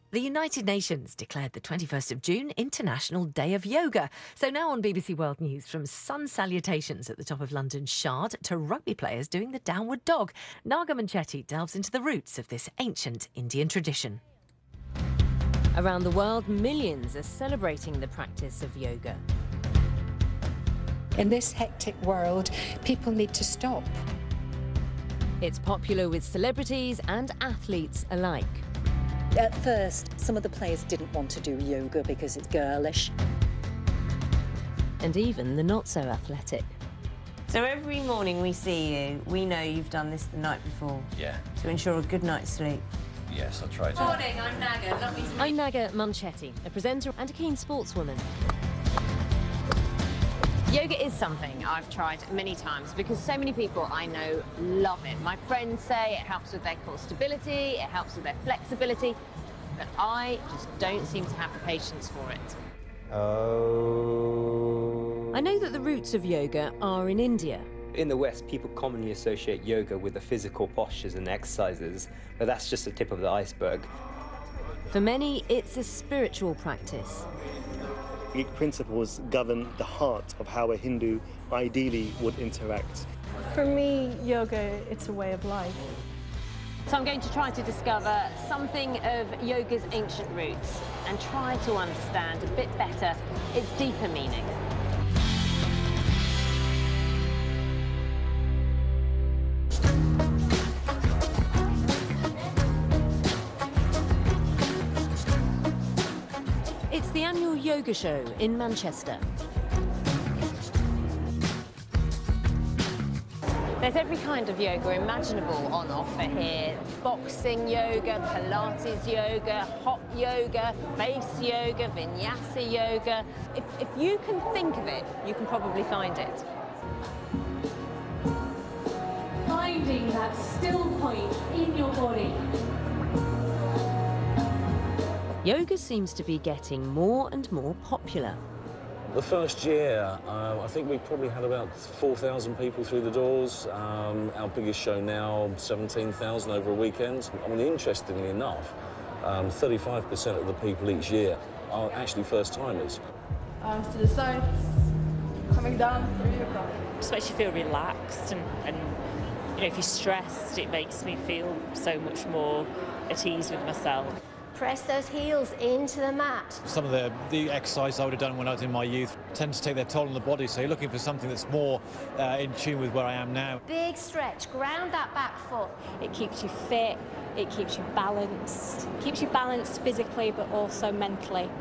The United Nations declared the 21st of June International Day of Yoga. So now on BBC World News, from sun salutations at the top of London's Shard to rugby players doing the downward dog, Naga Manchetti delves into the roots of this ancient Indian tradition. Around the world, millions are celebrating the practice of yoga. In this hectic world, people need to stop. It's popular with celebrities and athletes alike. At first, some of the players didn't want to do yoga because it's girlish. And even the not-so-athletic. So every morning we see you, we know you've done this the night before. Yeah. To ensure a good night's sleep. Yes, I tried to. Morning, I'm Naga. Lovely to meet you. I'm Naga Manchetti, a presenter and a keen sportswoman. Yoga is something I've tried many times because so many people I know love it. My friends say it helps with their core stability, it helps with their flexibility, but I just don't seem to have the patience for it. I know that the roots of yoga are in India. In the West, people commonly associate yoga with the physical postures and exercises, but that's just the tip of the iceberg. For many, it's a spiritual practice. Greek principles govern the heart of how a Hindu ideally would interact. For me, yoga, it's a way of life. So I'm going to try to discover something of yoga's ancient roots and try to understand a bit better its deeper meaning. It's the annual yoga show in Manchester. There's every kind of yoga imaginable on offer here. Boxing yoga, Pilates yoga, hot yoga, face yoga, vinyasa yoga. If you can think of it, you can probably find it. Finding that still point in your body. Yoga seems to be getting more and more popular. The first year, I think we probably had about 4,000 people through the doors. Our biggest show now, 17,000 over a weekend. I mean, interestingly enough, 35% of the people each year are actually first-timers. Arms to the sides, coming down through your back. Just makes you feel relaxed and you know, if you're stressed, it makes me feel so much more at ease with myself. Press those heels into the mat. Some of the exercises I would have done when I was in my youth tend to take their toll on the body, so you're looking for something that's more in tune with where I am now. Big stretch, ground that back foot. It keeps you fit, it keeps you balanced. It keeps you balanced physically but also mentally.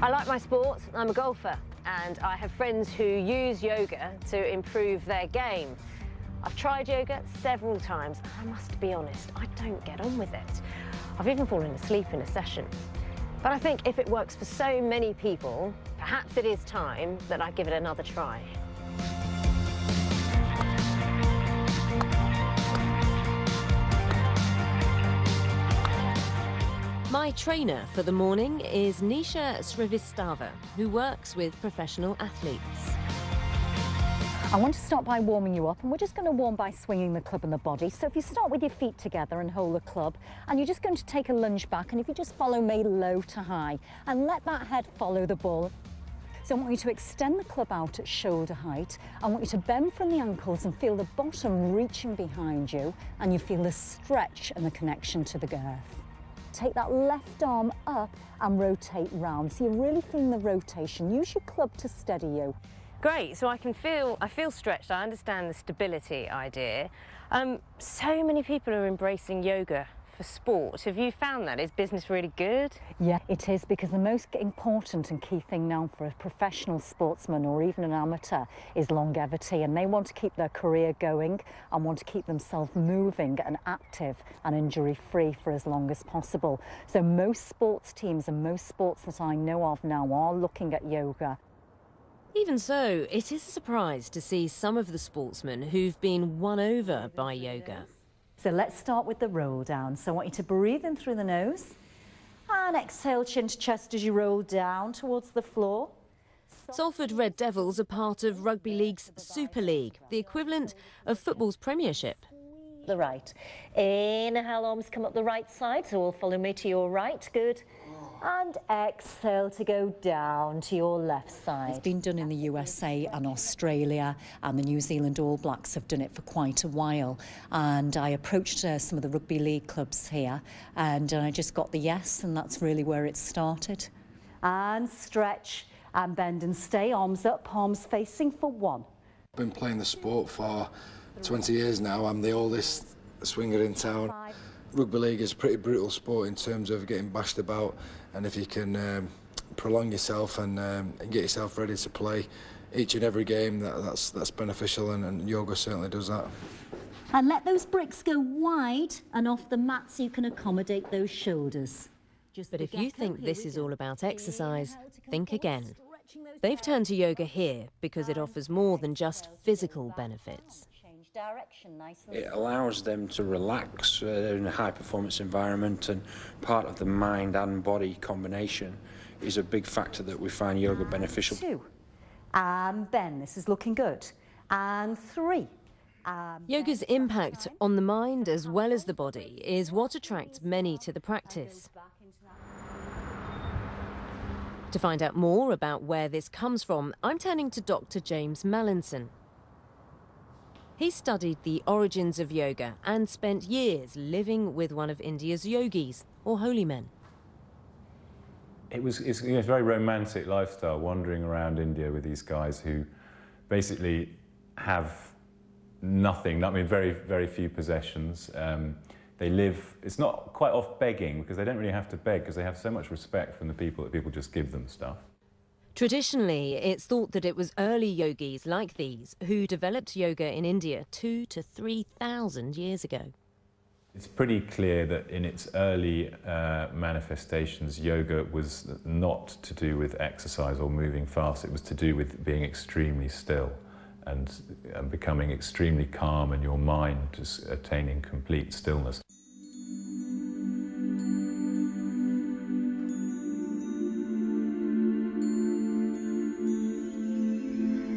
I like my sport, I'm a golfer, and I have friends who use yoga to improve their game. I've tried yoga several times, and I must be honest, I don't get on with it. I've even fallen asleep in a session. But I think if it works for so many people, perhaps it is time that I give it another try. My trainer for the morning is Nisha Srivastava, who works with professional athletes. I want to start by warming you up, and we're just going to warm by swinging the club and the body. So if you start with your feet together and hold the club, and you're just going to take a lunge back, and if you just follow me low to high, and let that head follow the ball. So I want you to extend the club out at shoulder height. I want you to bend from the ankles and feel the bottom reaching behind you, and you feel the stretch and the connection to the girth. Take that left arm up and rotate round. So you're really feeling the rotation. Use your club to steady you. Great, so I feel stretched. I understand the stability idea. So many people are embracing yoga for sport. Have you found that? Is business really good? Yeah, it is, because the most important and key thing now for a professional sportsman or even an amateur is longevity, and they want to keep their career going and want to keep themselves moving and active and injury-free for as long as possible. So most sports teams and most sports that I know of now are looking at yoga. Even so, it is a surprise to see some of the sportsmen who've been won over by yoga. So let's start with the roll down. So I want you to breathe in through the nose and exhale chin to chest as you roll down towards the floor. Salford Red Devils are part of Rugby League's Super League, the equivalent of football's Premiership. The right. Inhale, arms come up the right side, so all follow me to your right. Good. And exhale to go down to your left side. It's been done in the USA and Australia, and the New Zealand All Blacks have done it for quite a while. And I approached some of the rugby league clubs here, and I just got the yes, and that's really where it started. And stretch and bend and stay, arms up, palms facing for 1. I've been playing the sport for 20 years now. I'm the oldest swinger in town. Rugby league is a pretty brutal sport in terms of getting bashed about, and if you can prolong yourself and get yourself ready to play each and every game, that's beneficial, and yoga certainly does that. And let those bricks go wide and off the mat so you can accommodate those shoulders. But if you think this is all about exercise, think again. They've turned to yoga here because it offers more than just physical benefits. It allows them to relax in a high-performance environment, and part of the mind and body combination is a big factor that we find yoga beneficial. 2. And bend. This is looking good. And 3. Yoga's impact on the mind as well as the body is what attracts many to the practice. To find out more about where this comes from, I'm turning to Dr. James Mallinson. He studied the origins of yoga and spent years living with one of India's yogis, or holy men. It's a very romantic lifestyle, wandering around India with these guys who basically have nothing, I mean, very, very few possessions. They live, it's not quite off begging, because they don't really have to beg, because they have so much respect from the people that people just give them stuff. Traditionally, it's thought that it was early yogis like these who developed yoga in India 2,000 to 3,000 years ago. It's pretty clear that in its early manifestations, yoga was not to do with exercise or moving fast. It was to do with being extremely still and becoming extremely calm, and your mind just attaining complete stillness.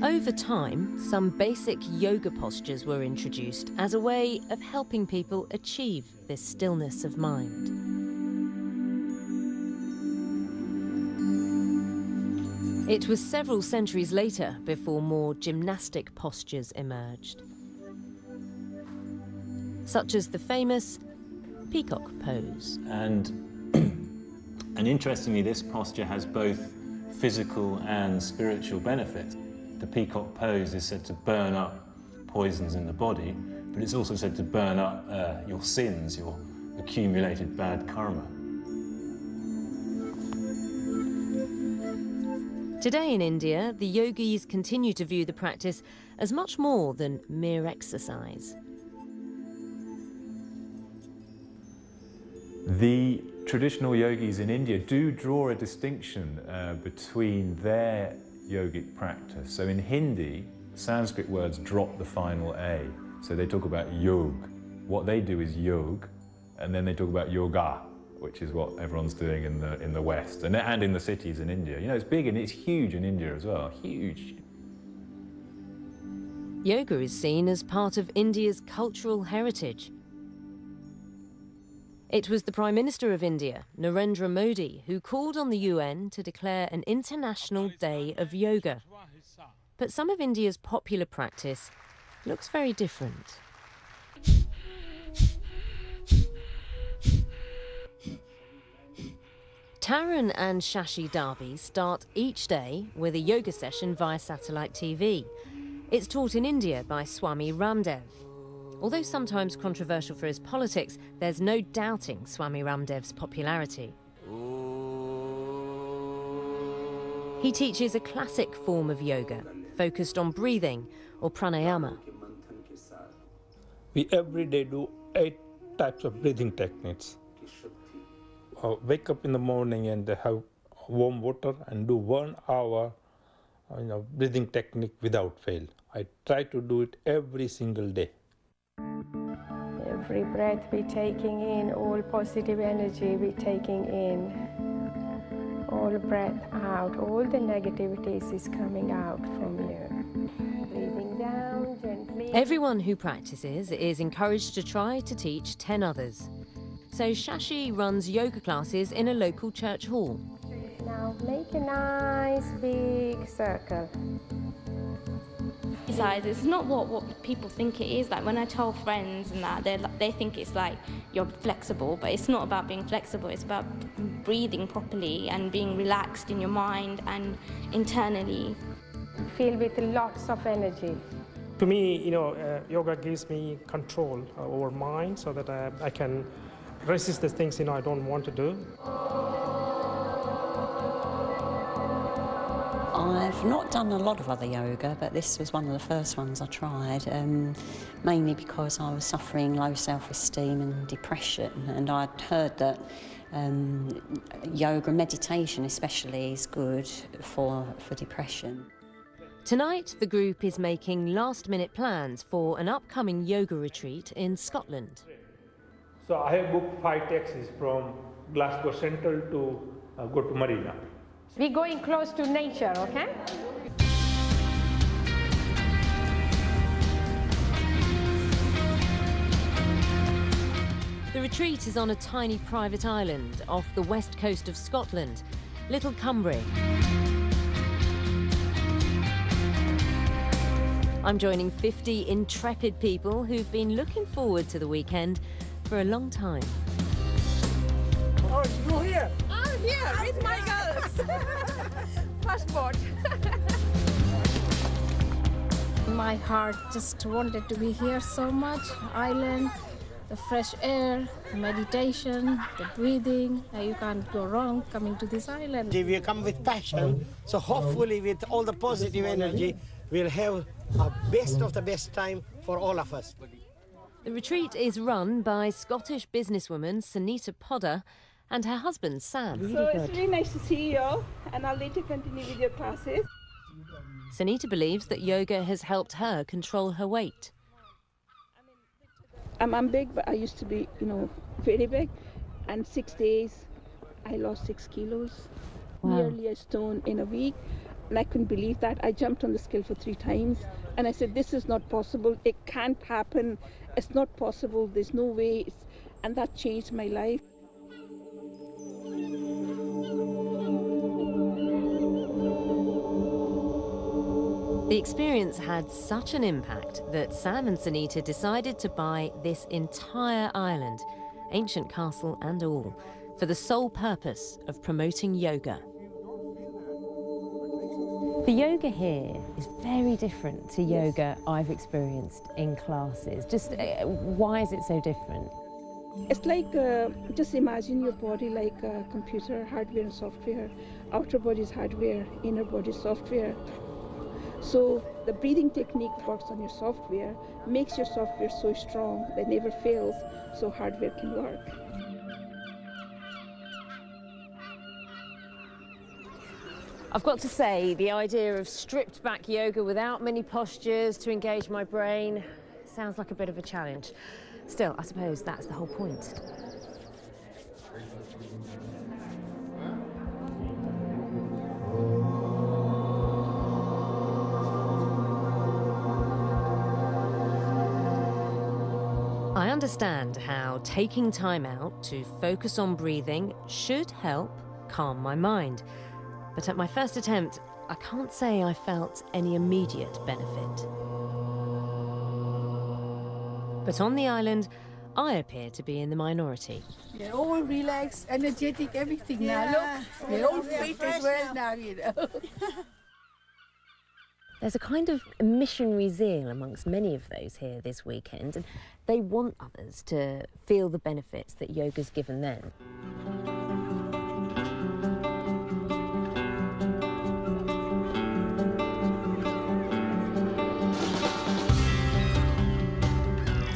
Over time, some basic yoga postures were introduced as a way of helping people achieve this stillness of mind. It was several centuries later before more gymnastic postures emerged, such as the famous peacock pose. And interestingly, this posture has both physical and spiritual benefits. The peacock pose is said to burn up poisons in the body, but it's also said to burn up your sins, your accumulated bad karma. Today in India, the yogis continue to view the practice as much more than mere exercise. The traditional yogis in India do draw a distinction between their yogic practice. So in Hindi, Sanskrit words drop the final A. So they talk about yog. What they do is yog, and then they talk about yoga, which is what everyone's doing in the West and in the cities in India. You know, it's big and it's huge in India as well, huge. Yoga is seen as part of India's cultural heritage. It was the Prime Minister of India, Narendra Modi, who called on the UN to declare an International Day of Yoga. But some of India's popular practice looks very different. Tarun and Shashi Darby start each day with a yoga session via satellite TV. It's taught in India by Swami Ramdev. Although sometimes controversial for his politics, there's no doubting Swami Ramdev's popularity. He teaches a classic form of yoga, focused on breathing, or pranayama. We every day do 8 types of breathing techniques. Wake up in the morning and have warm water and do 1 hour breathing technique without fail. I try to do it every single day. Every breath we're taking in, all positive energy we're taking in. All full breath out. All the negativities is coming out from you. Breathing down gently. Everyone who practices is encouraged to try to teach 10 others. So Shashi runs yoga classes in a local church hall. Now make a nice big circle. It's not what people think it is. Like when I tell friends and that, they think it's like you're flexible, but it's not about being flexible. It's about breathing properly and being relaxed in your mind and internally. Feel with lots of energy. To me, yoga gives me control over mind so that I can resist the things I don't want to do. I've not done a lot of other yoga, but this was one of the first ones I tried, mainly because I was suffering low self-esteem and depression, and I'd heard that yoga, meditation especially, is good for depression. Tonight, the group is making last-minute plans for an upcoming yoga retreat in Scotland. So I have booked 5 taxis from Glasgow Central to go to Marina. We're going close to nature, okay? The retreat is on a tiny private island off the west coast of Scotland, Little Cumbria. I'm joining 50 intrepid people who've been looking forward to the weekend for a long time. Oh, you're here? I'm here with my girls. Passport. My heart just wanted to be here so much. Island, the fresh air, meditation, the breathing. You can't go wrong coming to this island. We come with passion, so hopefully with all the positive energy, we'll have a best of the best time for all of us. The retreat is run by Scottish businesswoman Sunita Podder and her husband Sam. So it's really nice to see you all, and I'll later continue with your classes. Sunita believes that yoga has helped her control her weight. I'm big, but I used to be, very big. And 6 days, I lost 6 kilos, nearly a stone in a week. And I couldn't believe that. I jumped on the scale for 3 times. And I said, this is not possible. It can't happen. It's not possible. There's no way. And that changed my life. The experience had such an impact that Sam and Sunita decided to buy this entire island, ancient castle and all, for the sole purpose of promoting yoga. The yoga here is very different to yoga I've experienced in classes. Just why is it so different? It's like, just imagine your body like a computer, hardware and software. Outer body is hardware, inner body is software. So the breathing technique works on your software, makes your software so strong that it never fails, so hardware can work. I've got to say, the idea of stripped back yoga without many postures to engage my brain sounds like a bit of a challenge. Still, I suppose that's the whole point. I understand how taking time out to focus on breathing should help calm my mind. But at my first attempt, I can't say I felt any immediate benefit. But on the island, I appear to be in the minority. They're all relaxed, energetic, everything now. Look, we're all fit as well now, There's a kind of missionary zeal amongst many of those here this weekend, and they want others to feel the benefits that yoga's given them.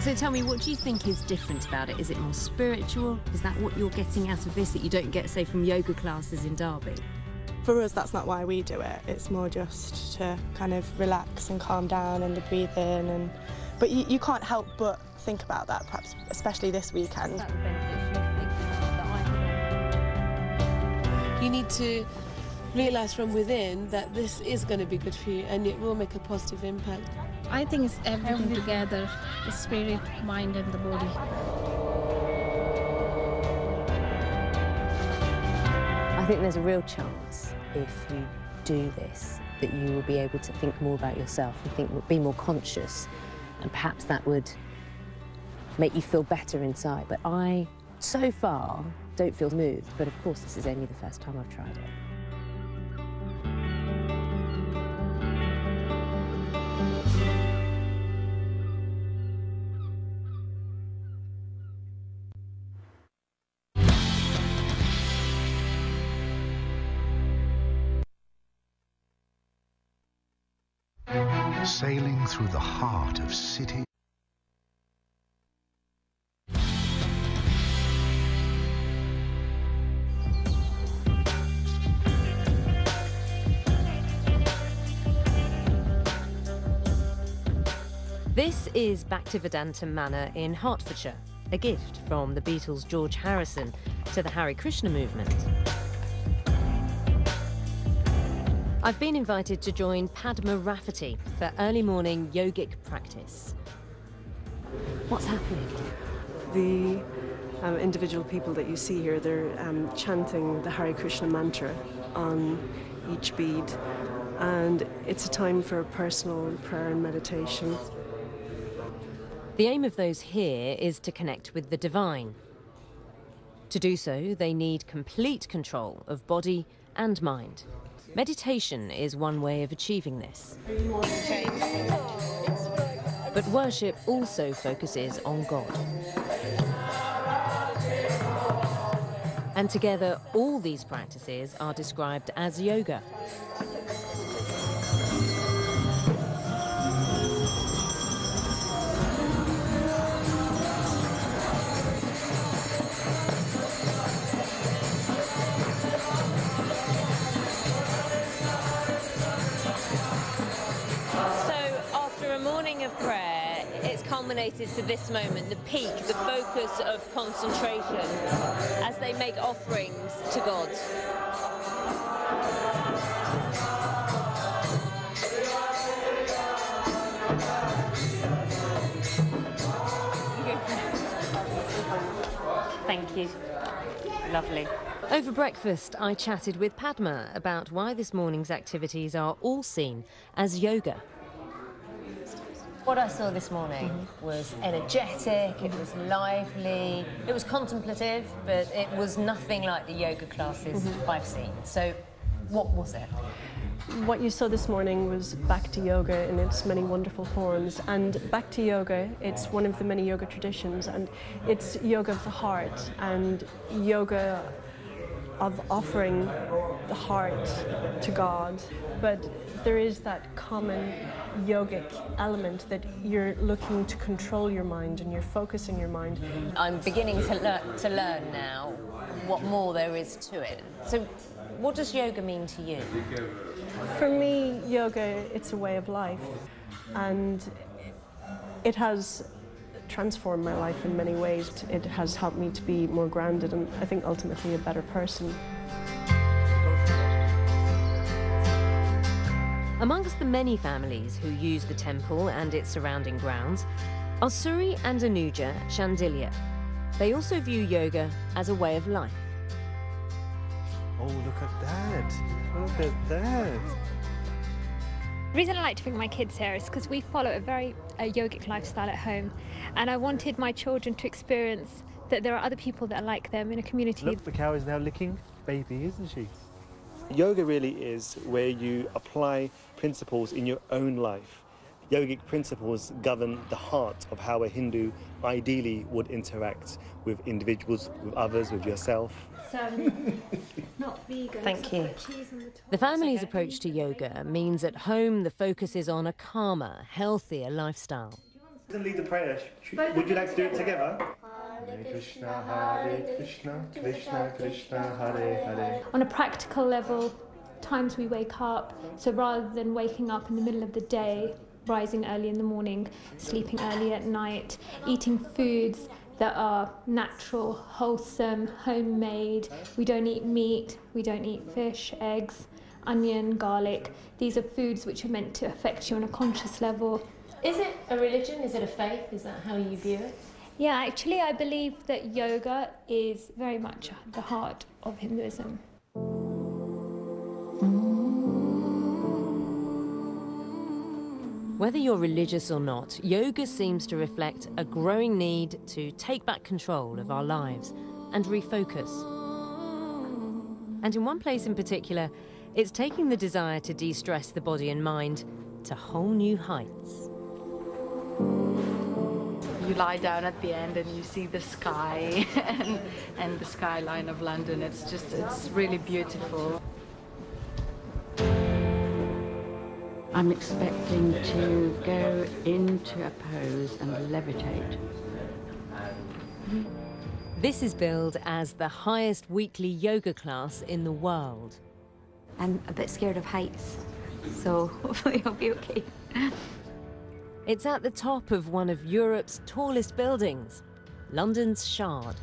So tell me, what do you think is different about it? Is it more spiritual? Is that what you're getting out of this that you don't get, say, from yoga classes in Derby? For us, that's not why we do it. It's more just to kind of relax and calm down and the breathing. But you can't help but think about that, perhaps, especially this weekend. You need to realize from within that this is going to be good for you and it will make a positive impact. I think it's everything together, the spirit, mind and the body. I think there's a real chance if you do this that you will be able to think more about yourself and be more conscious, and perhaps that would make you feel better inside. But I, so far, don't feel moved, but of course this is only the first time I've tried it. Sailing through the heart of city. This is Bhaktivedanta Manor in Hertfordshire, a gift from the Beatles' George Harrison to the Hare Krishna movement. I've been invited to join Padma Rafferty for early morning yogic practice. What's happening? The individual people that you see here, they're chanting the Hare Krishna mantra on each bead, and it's a time for personal prayer and meditation. The aim of those here is to connect with the divine. To do so, they need complete control of body and mind. Meditation is one way of achieving this. But worship also focuses on God. And together, all these practices are described as yoga. Culminated to this moment, the peak, the focus of concentration as they make offerings to God. Thank you. Lovely. Over breakfast, I chatted with Padma about why this morning's activities are all seen as yoga. What I saw this morning was energetic, it was lively, it was contemplative, but it was nothing like the yoga classes I've seen. So what was it? What you saw this morning was Bhakti Yoga in its many wonderful forms. And Bhakti Yoga, it's one of the many yoga traditions, and it's yoga of the heart and yoga of offering the heart to God. But there is that common yogic element that you're looking to control your mind and you're focusing your mind. I'm beginning to learn now what more there is to it. So what does yoga mean to you? For me, yoga, it's a way of life, and it has transformed my life in many ways. It has helped me to be more grounded and I think ultimately a better person. Amongst the many families who use the temple and its surrounding grounds are Suri and Anuja Shandilya. They also view yoga as a way of life. Oh, look at that. Look at that. The reason I like to bring my kids here is because we follow a very yogic lifestyle at home, and I wanted my children to experience that there are other people that are like them in a community. Look, the cow is now licking baby, isn't she? Yoga really is where you apply principles in your own life. Yogic principles govern the heart of how a Hindu ideally would interact with individuals, with others, with yourself. Not vegan. Thank you. The family's approach to yoga means at home the focus is on a calmer, healthier lifestyle. Lead the prayer. Would you like to do it together? Hare Krishna, Krishna Krishna, Hare Hare. On a practical level, times we wake up, so rather than waking up in the middle of the day, rising early in the morning, sleeping early at night, eating foods that are natural, wholesome, homemade. We don't eat meat, we don't eat fish, eggs. onion, garlic. These are foods which are meant to affect you on a conscious level. Is it a religion? Is it a faith? Is that how you view it? Yeah, actually I believe that yoga is very much the heart of Hinduism. Whether you're religious or not, yoga seems to reflect a growing need to take back control of our lives and refocus. And in one place in particular, it's taking the desire to de-stress the body and mind to whole new heights. You lie down at the end and you see the sky and the skyline of London. It's really beautiful. I'm expecting to go into a pose and levitate. This is billed as the highest weekly yoga class in the world. I'm a bit scared of heights, so hopefully I'll be okay. It's at the top of one of Europe's tallest buildings, London's Shard.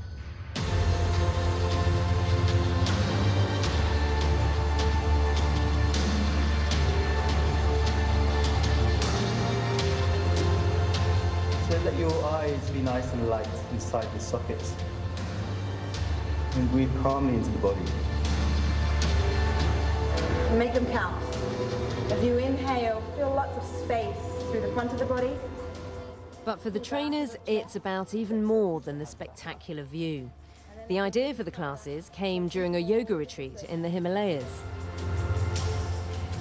So let your eyes be nice and light inside the sockets. And breathe calmly into the body. Make them count. As you inhale, feel lots of space through the front of the body. But for the trainers, it's about even more than the spectacular view. The idea for the classes came during a yoga retreat in the Himalayas.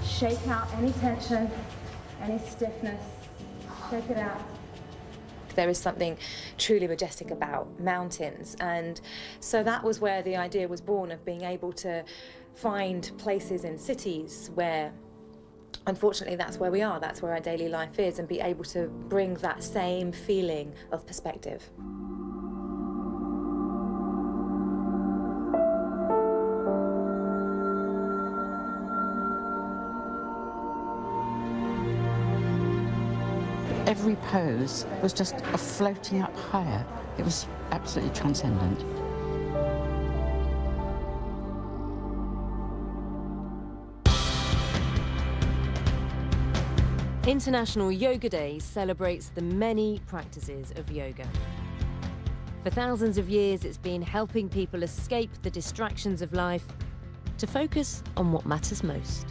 Shake out any tension, any stiffness. Shake it out. There is something truly majestic about mountains, and so that was where the idea was born, of being able to find places in cities where, unfortunately, that's where we are, that's where our daily life is, and be able to bring that same feeling of perspective. Every pose was just a floating up higher. It was absolutely transcendent. International Yoga Day celebrates the many practices of yoga. For thousands of years, it's been helping people escape the distractions of life to focus on what matters most.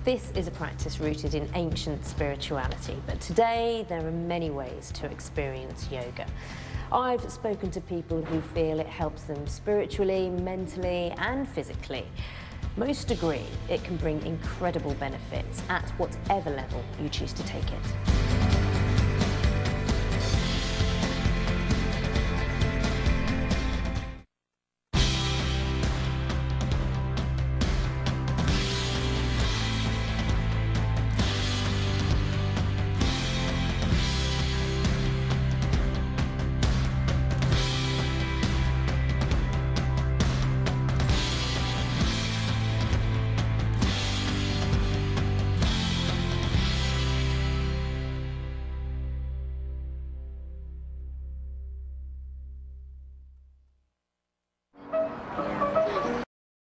This is a practice rooted in ancient spirituality, but today there are many ways to experience yoga. I've spoken to people who feel it helps them spiritually, mentally, and physically. Most agree it can bring incredible benefits at whatever level you choose to take it.